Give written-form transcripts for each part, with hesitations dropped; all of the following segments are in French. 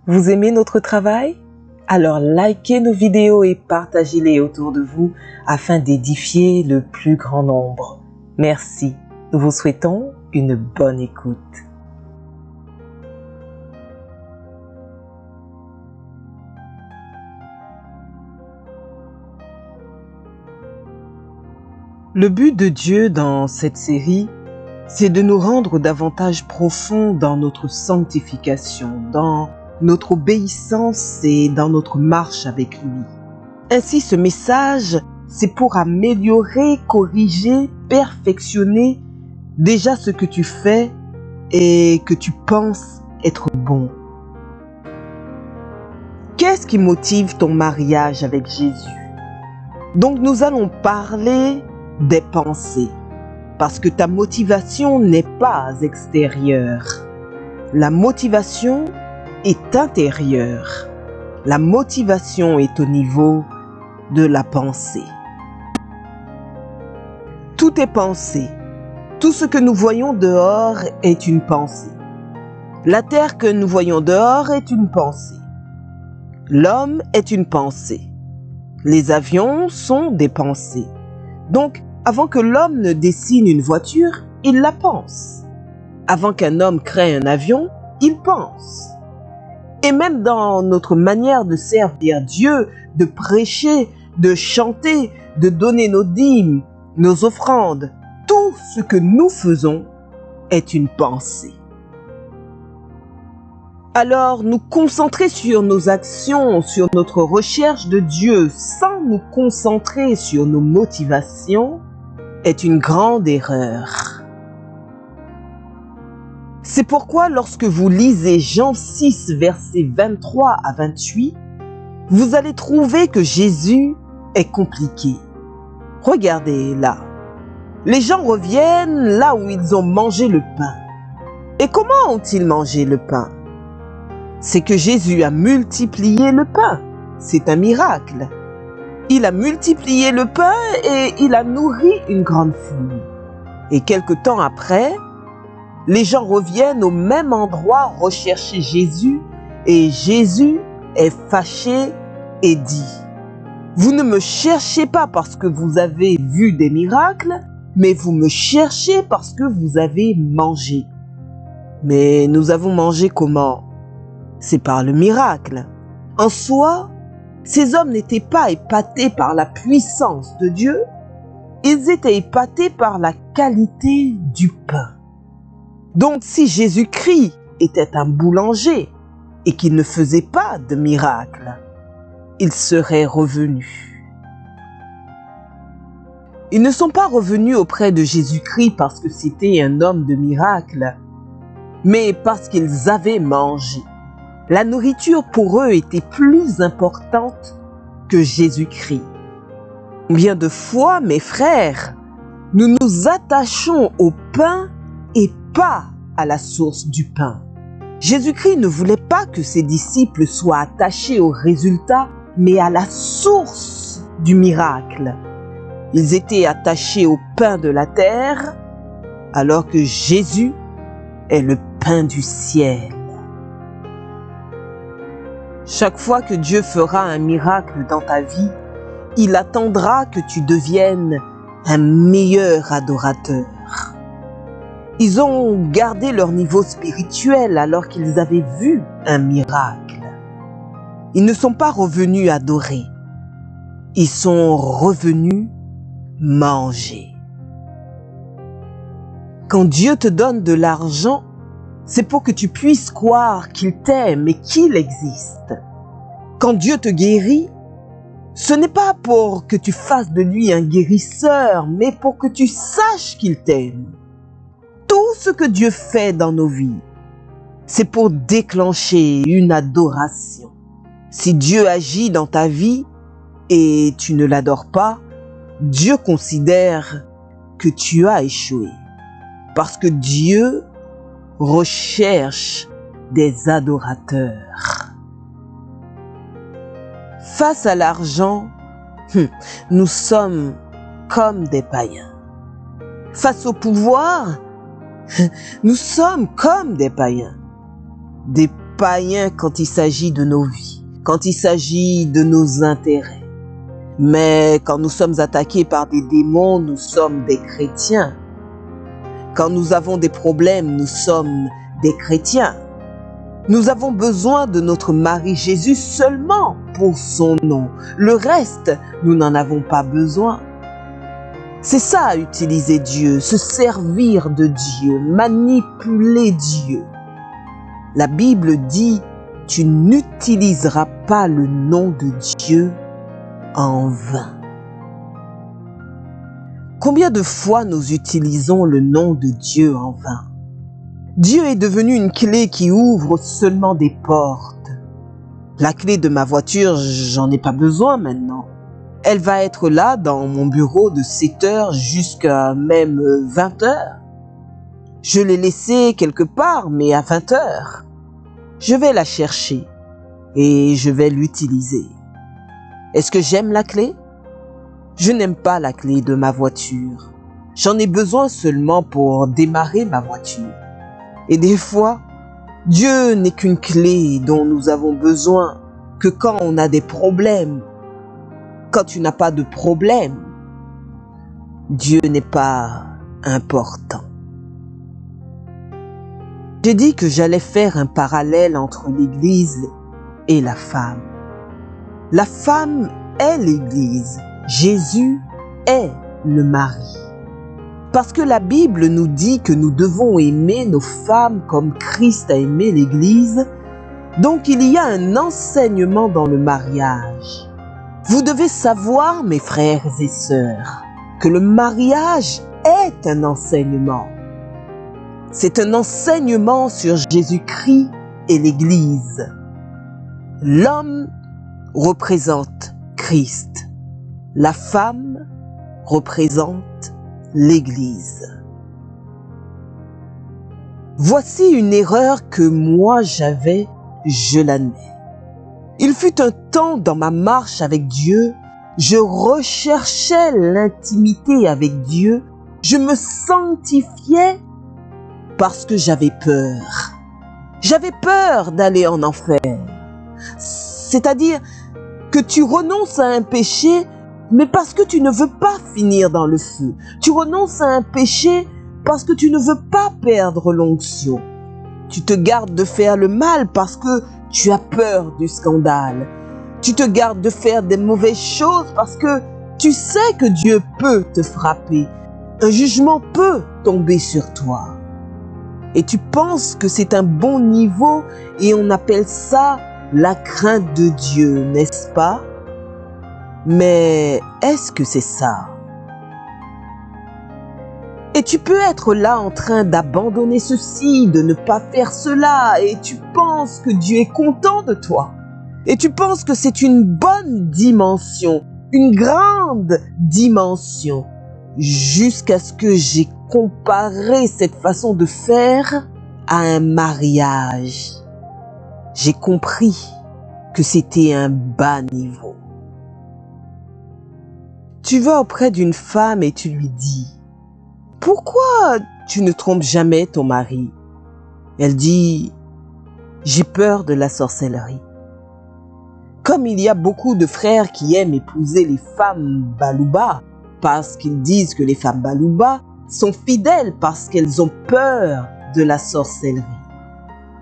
Vous aimez notre travail? Alors likez nos vidéos et partagez-les autour de vous afin d'édifier le plus grand nombre. Merci. Nous vous souhaitons une bonne écoute. Le but de Dieu dans cette série, c'est de nous rendre davantage profonds dans notre sanctification, dans notre obéissance et dans notre marche avec lui. Ainsi, ce message, c'est pour améliorer, corriger, perfectionner déjà ce que tu fais et que tu penses être bon. Qu'est-ce qui motive ton mariage avec Jésus? Donc nous allons parler des pensées, parce que ta motivation n'est pas extérieure. La motivation est intérieure. La motivation est au niveau de la pensée. Tout est pensée. Tout ce que nous voyons dehors est une pensée. La terre que nous voyons dehors est une pensée. L'homme est une pensée. Les avions sont des pensées. Donc, avant que l'homme ne dessine une voiture, il la pense. Avant qu'un homme crée un avion, il pense. Et même dans notre manière de servir Dieu, de prêcher, de chanter, de donner nos dîmes, nos offrandes, tout ce que nous faisons est une pensée. Alors, nous concentrer sur nos actions, sur notre recherche de Dieu, sans nous concentrer sur nos motivations, est une grande erreur. C'est pourquoi lorsque vous lisez Jean 6, versets 23 à 28, vous allez trouver que Jésus est compliqué. Regardez là. Les gens reviennent là où ils ont mangé le pain. Et comment ont-ils mangé le pain? C'est que Jésus a multiplié le pain. C'est un miracle. Il a multiplié le pain et il a nourri une grande foule. Et quelque temps après, les gens reviennent au même endroit rechercher Jésus et Jésus est fâché et dit: « Vous ne me cherchez pas parce que vous avez vu des miracles, mais vous me cherchez parce que vous avez mangé. » Mais nous avons mangé comment? C'est par le miracle. En soi, ces hommes n'étaient pas épatés par la puissance de Dieu, ils étaient épatés par la qualité du pain. Donc si Jésus-Christ était un boulanger et qu'il ne faisait pas de miracle, il serait revenu. Ils ne sont pas revenus auprès de Jésus-Christ parce que c'était un homme de miracle, mais parce qu'ils avaient mangé. La nourriture pour eux était plus importante que Jésus-Christ. Combien de fois, mes frères, nous nous attachons au pain et pas à la source du pain. Jésus-Christ ne voulait pas que ses disciples soient attachés au résultat, mais à la source du miracle. Ils étaient attachés au pain de la terre, alors que Jésus est le pain du ciel. Chaque fois que Dieu fera un miracle dans ta vie, il attendra que tu deviennes un meilleur adorateur. Ils ont gardé leur niveau spirituel alors qu'ils avaient vu un miracle. Ils ne sont pas revenus adorer. Ils sont revenus manger. Quand Dieu te donne de l'argent, c'est pour que tu puisses croire qu'il t'aime et qu'il existe. Quand Dieu te guérit, ce n'est pas pour que tu fasses de lui un guérisseur, mais pour que tu saches qu'il t'aime. Tout ce que Dieu fait dans nos vies, c'est pour déclencher une adoration. Si Dieu agit dans ta vie et tu ne l'adores pas, Dieu considère que tu as échoué. Parce que Dieu recherche des adorateurs. Face à l'argent, nous sommes comme des païens. Face au pouvoir, nous sommes comme des païens. Des païens quand il s'agit de nos vies, quand il s'agit de nos intérêts. Mais quand nous sommes attaqués par des démons, nous sommes des chrétiens. Quand nous avons des problèmes, nous sommes des chrétiens. Nous avons besoin de notre mari Jésus seulement pour son nom. Le reste, nous n'en avons pas besoin. C'est ça, utiliser Dieu, se servir de Dieu, manipuler Dieu. La Bible dit, tu n'utiliseras pas le nom de Dieu en vain. Combien de fois nous utilisons le nom de Dieu en vain? Dieu est devenu une clé qui ouvre seulement des portes. La clé de ma voiture, j'en ai pas besoin maintenant. Elle va être là dans mon bureau de 7h jusqu'à même 20h. Je l'ai laissée quelque part, mais à 20h. Je vais la chercher et je vais l'utiliser. Est-ce que j'aime la clé? Je n'aime pas la clé de ma voiture. J'en ai besoin seulement pour démarrer ma voiture. Et des fois, Dieu n'est qu'une clé dont nous avons besoin que quand on a des problèmes. Quand tu n'as pas de problème, Dieu n'est pas important. J'ai dit que j'allais faire un parallèle entre l'Église et la femme. La femme est l'Église. Jésus est le mari. Parce que la Bible nous dit que nous devons aimer nos femmes comme Christ a aimé l'Église, donc il y a un enseignement dans le mariage. Vous devez savoir, mes frères et sœurs, que le mariage est un enseignement. C'est un enseignement sur Jésus-Christ et l'Église. L'homme représente Christ. La femme représente l'Église. Voici une erreur que moi j'avais, je l'admets. Il fut un temps dans ma marche avec Dieu, je recherchais l'intimité avec Dieu, je me sanctifiais parce que j'avais peur. J'avais peur d'aller en enfer. C'est-à-dire que tu renonces à un péché, mais parce que tu ne veux pas finir dans le feu. Tu renonces à un péché parce que tu ne veux pas perdre l'onction. Tu te gardes de faire le mal parce que tu as peur du scandale. Tu te gardes de faire des mauvaises choses parce que tu sais que Dieu peut te frapper. Un jugement peut tomber sur toi. Et tu penses que c'est un bon niveau et on appelle ça la crainte de Dieu, n'est-ce pas? Mais est-ce que c'est ça? Et tu peux être là en train d'abandonner ceci, de ne pas faire cela, et tu penses que Dieu est content de toi. Et tu penses que c'est une bonne dimension, une grande dimension, jusqu'à ce que j'ai comparé cette façon de faire à un mariage. J'ai compris que c'était un bas niveau. Tu vas auprès d'une femme et tu lui dis: pourquoi tu ne trompes jamais ton mari? Elle dit: j'ai peur de la sorcellerie. Comme il y a beaucoup de frères qui aiment épouser les femmes balouba, parce qu'ils disent que les femmes balouba sont fidèles parce qu'elles ont peur de la sorcellerie.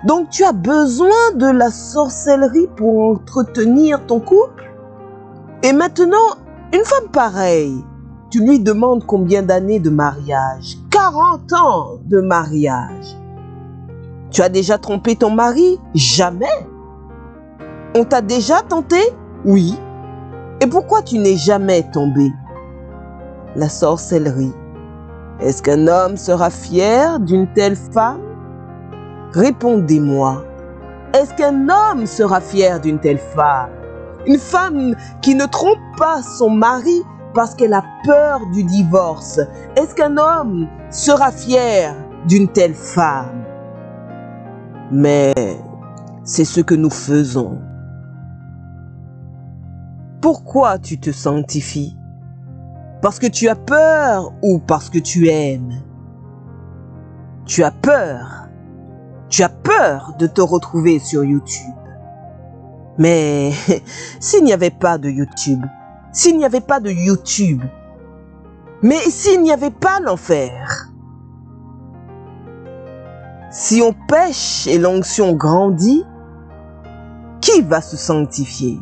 Donc tu as besoin de la sorcellerie pour entretenir ton couple? Et maintenant, une femme pareille, tu lui demandes combien d'années de mariage? 40 ans de mariage. Tu as déjà trompé ton mari? Jamais. On t'a déjà tenté? Oui. Et pourquoi tu n'es jamais tombé? La sorcellerie. Est-ce qu'un homme sera fier d'une telle femme? Répondez-moi. Est-ce qu'un homme sera fier d'une telle femme? Une femme qui ne trompe pas son mari parce qu'elle a peur du divorce. Est-ce qu'un homme sera fier d'une telle femme? Mais c'est ce que nous faisons. Pourquoi tu te sanctifies? Parce que tu as peur ou parce que tu aimes? Tu as peur. Tu as peur de te retrouver sur YouTube. Mais s'il n'y avait pas de YouTube, s'il n'y avait pas de YouTube, mais s'il n'y avait pas l'enfer, si on pêche et l'onction grandit, qui va se sanctifier?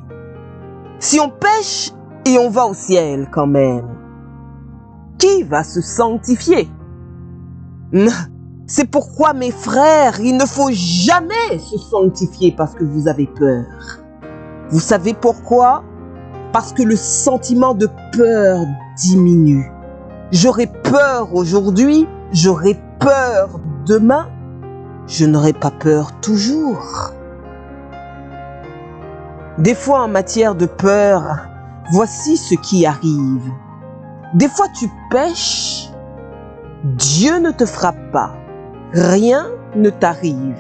Si on pêche et on va au ciel quand même, qui va se sanctifier? C'est pourquoi mes frères, il ne faut jamais se sanctifier parce que vous avez peur. Vous savez pourquoi? Parce que le sentiment de peur diminue. J'aurai peur aujourd'hui, j'aurai peur demain, je n'aurai pas peur toujours. Des fois en matière de peur, voici ce qui arrive. Des fois tu pèches, Dieu ne te frappe pas, rien ne t'arrive.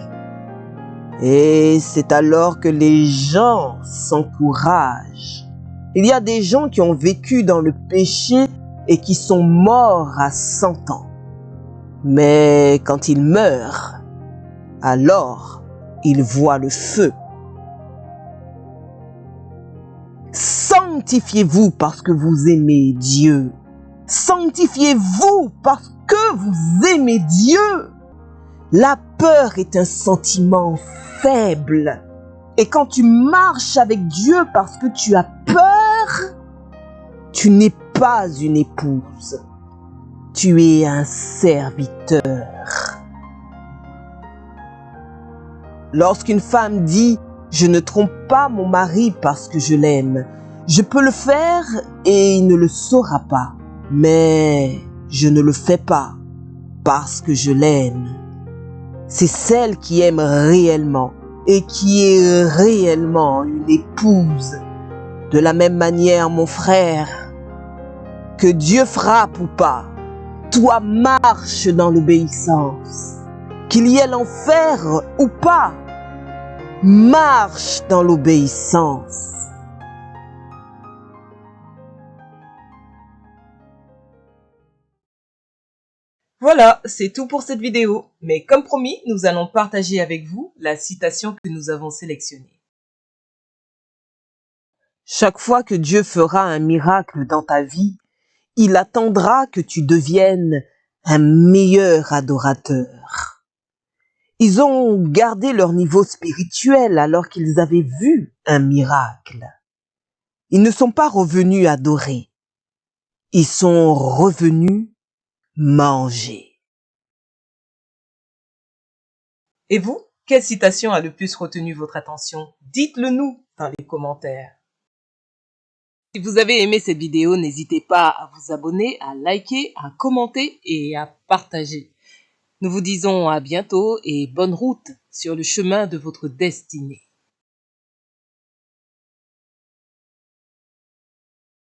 Et c'est alors que les gens s'encouragent. Il y a des gens qui ont vécu dans le péché et qui sont morts à 100 ans. Mais quand ils meurent, alors ils voient le feu. Sanctifiez-vous parce que vous aimez Dieu. Sanctifiez-vous parce que vous aimez Dieu. La peur est un sentiment faible. Et quand tu marches avec Dieu parce que tu as peur, tu n'es pas une épouse. Tu es un serviteur. Lorsqu'une femme dit « Je ne trompe pas mon mari parce que je l'aime », je peux le faire et il ne le saura pas. Mais je ne le fais pas parce que je l'aime. C'est celle qui aime réellement et qui est réellement une épouse. De la même manière, mon frère, que Dieu frappe ou pas, toi marche dans l'obéissance. Qu'il y ait l'enfer ou pas, marche dans l'obéissance. Voilà, c'est tout pour cette vidéo. Mais comme promis, nous allons partager avec vous la citation que nous avons sélectionnée. Chaque fois que Dieu fera un miracle dans ta vie, il attendra que tu deviennes un meilleur adorateur. Ils ont gardé leur niveau spirituel alors qu'ils avaient vu un miracle. Ils ne sont pas revenus adorer. Ils sont revenus manger. Et vous, quelle citation a le plus retenu votre attention? Dites-le nous dans les commentaires. Si vous avez aimé cette vidéo, n'hésitez pas à vous abonner, à liker, à commenter et à partager. Nous vous disons à bientôt et bonne route sur le chemin de votre destinée.